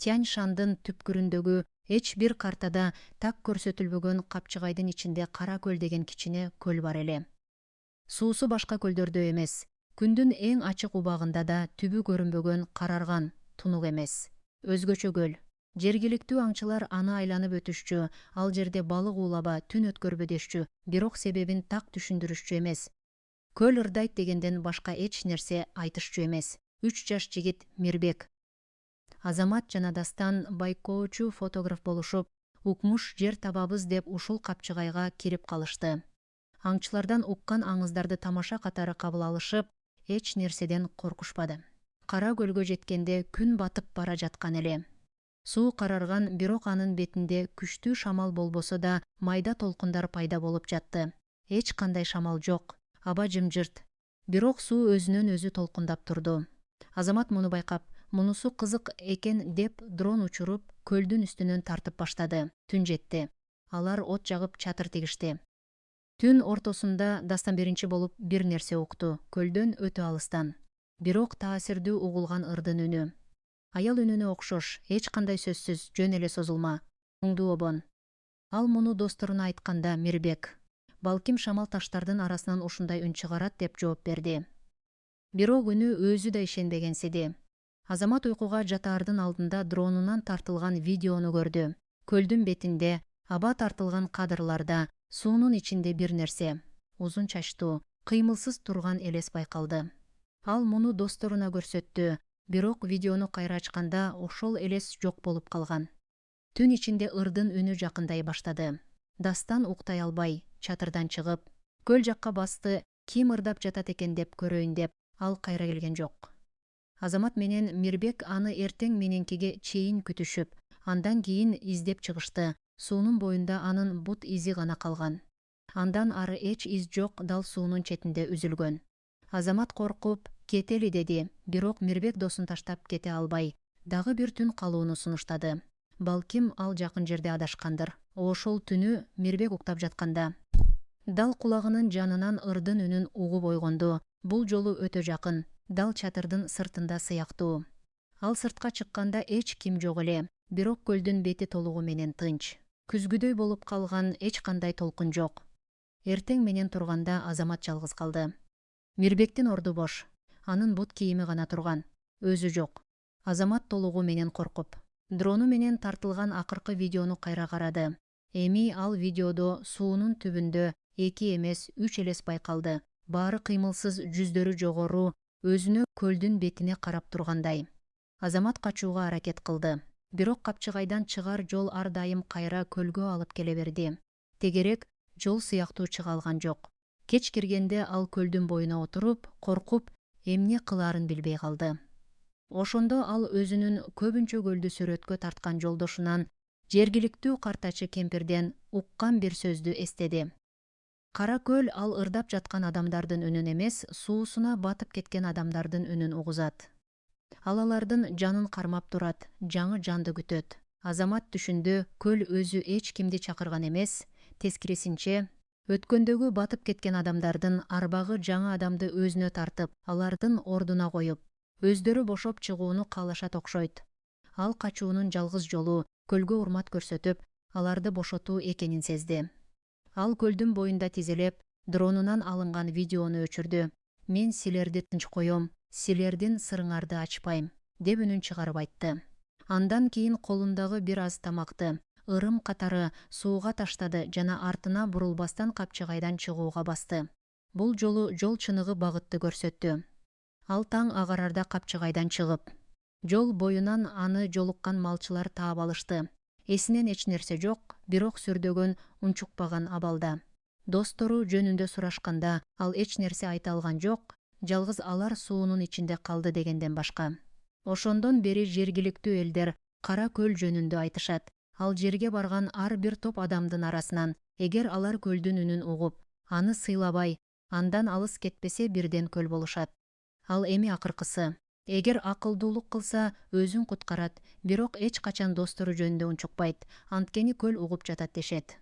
Тянь-Шандын түпкүрүндөгү эч бир картада так көрсөтүлбөгөн Капчыгайдын ичинде Кара көл деген кичине көл бар эле. Суусу башка көлдөрдөй эмес. Күндүн эң ачык убагында да түбү көрүнбөгөн карарган, тунук эмес. Өзгөчө көл. Жергиликтүү аңчылар аны айланып өтүшчү, ал жерде балык уулаба, түн өткөрбө дешчү, бирок себебин так түшүндүрүшчү эмес. Көл ырдайт дегенден башка эч нерсе айтышчу эмес. 3 жаш жигит Мирбек, Азамат жана Дастан байкоочу фотограф болушуп, укмуш жер табабыз деп ушул Капчыгайга кирип калышты. Аңчылардан уккан аңыздарды тамаша катары кабыл алышып, эч нерседен коркушпады. Кара көлгө жеткенде күн батып бара жаткан эле. Суу карарган, бирок анын бетинде күчтүү шамал болбосо да майда толкундар пайда болуп жатты. Эч кандай шамал жок, аба жымжырт. Бирок суу өзүнөн өзү толкундап турду. Азамат муну байкап, мунусу кызык экен деп дрон учуруп, көлдүн үстүнөн тартып баштады. Түн жетти. Алар от жагып чатыр тигишти. Түн ортосунда Дастан биринчи болуп бир нерсе укту, көлдөн өтө алыстан. Бирок таасирдүү угулган ырдын үнү. Аял үнүнө окшош, эч кандай сөзсүз, жөн эле созулма. Муңдуу обон. Ал муну досторуна айтканда Мирбек: балким шамал таштардын арасынан ушундай үн чыгарат деп жооп берди. Бирок үнү өзү да ишенбегенсиди. Азамат уйкуга жатаардын алдында дронунан тартылган видеону көрдү. Көлдүн бетинде, аба тартылган кадрларда, суунун ичинде бир нерсе. Узун чачтуу, кыймылсыз турган элес байкалды. Ал муну досторуна көрсөттү, бирок видеону кайра ачканда ошол элес жок болуп калган. Түн ичинде ырдын үнү жакындай баштады. Дастан уктай албай, чатырдан чыгып, көл жакка басты, ким ырдап жатат экен деп көрөйүн деп, ал кайра келген жок. Азамат менен Мирбек аны эртең мененкиге чейин күтүшүп, андан кийин издеп чыгышты. Суунун боюнда анын бут изи гана калган. Андан ары эч из жок, дал суунун четинде үзүлгөн. Азамат коркуп, кетели деди, бирок Мирбек досун таштап кете албай, дагы бир түн калууну сунуштады. Балким ал жакын жерде адашкандыр. Ошол түнү Мирбек уктап жатканда дал кулагынын жанынан ырдын үнүн угуп ойгонду. Бул жолу өтө жакын, дал чатырдын сыртында сыяктуу. Ал сыртка чыкканда эч ким жок эле, бирок көлдүн бети толугу менен тынч. Күзгүдөй болуп калган, эч кандай толкун жок. Эртең менен турганда Азамат жалгыз калды. Мирбектин орду бош. Анын бут кийими гана турган. Өзү жок. Азамат толугу менен коркуп, дрону менен тартылган акыркы видеону кайра карады. Эми ал видеодо суунун түбүндө 2 эмес 3 элес байкалды. Баары кыймылсыз, жүздөрү жогору, өзүнө көлдүн бетине карап тургандай. Азамат качууга аракет кылды. Бирок Капчыгайдан чыгар жол ар дайым кайра көлгө алып келе берди. Тегерек жол сыяктуу чыга алган жок. Кеч киргенде ал көлдүн боюна отуруп, коркуп, эмне кылаарын билбей калды. Ошондо ал өзүнүн көбүнчө көлдү сүрөткө тарткан жолдошунан, жергиликтүү картачы кемпирден уккан бир сөздү эстеди. Кара көл ал ырдап жаткан адамдардын үнүн эмес, суусуна батып кеткен адамдардын үнүн угузат. Ал алардын жанын кармап турат, жаңы жанды күтөт. Азамат түшүндү, көл өзү эч кимди чакырган эмес, тескирисинче, өткөндөгү батып кеткен адамдардын арбагы жаңы адамды өзүнө тартып, алардын ордуна коюп, өздөрү бошоп чыгууну каалашат окшойт. Ал качуунун жалгыз жолу көлгө урмат көрсөтүп, аларды бошотуу экенин сезди. Ал көлдүн боюнда тизелеп, дронунан алынган видеону өчүрдү. Мен силерди тынч коем, силердин сырыңарды ачпайм, деп үнүн чыгарып айтты. Андан кийин колундагы бир аз тамакты ырым катары сууга таштады жана артына бурулбастан Капчыгайдан чыгууга басты. Бул жолу жол чыныгы багытты көрсөттү. Ал таң агарарда Капчыгайдан чыгып, жол боюнан аны жолуккан малчылар таап алышты. Эсинен эч нерсе жок, бирок сүрдөгөн, унчукпаган абалда. Достору жөнүндө сурашканда, ал эч нерсе айта алган жок, жалгыз алар суунун ичинде калды дегенден башка. Ошондон бери жергиликтүү элдер Кара көл жөнүндө айтышат. Ал жерге барган ар бир топ адамдын арасынан, эгер алар көлдүн үнүн угуп, аны сыйлабай, андан алыс кетпесе бирден көл болушат. Ал эми акыркысы. Эгер акылдуулук кылса, өзүн куткарат, бирок эч качан достору жөнүндө унчукпайт, анткени көл угуп жатат дешет.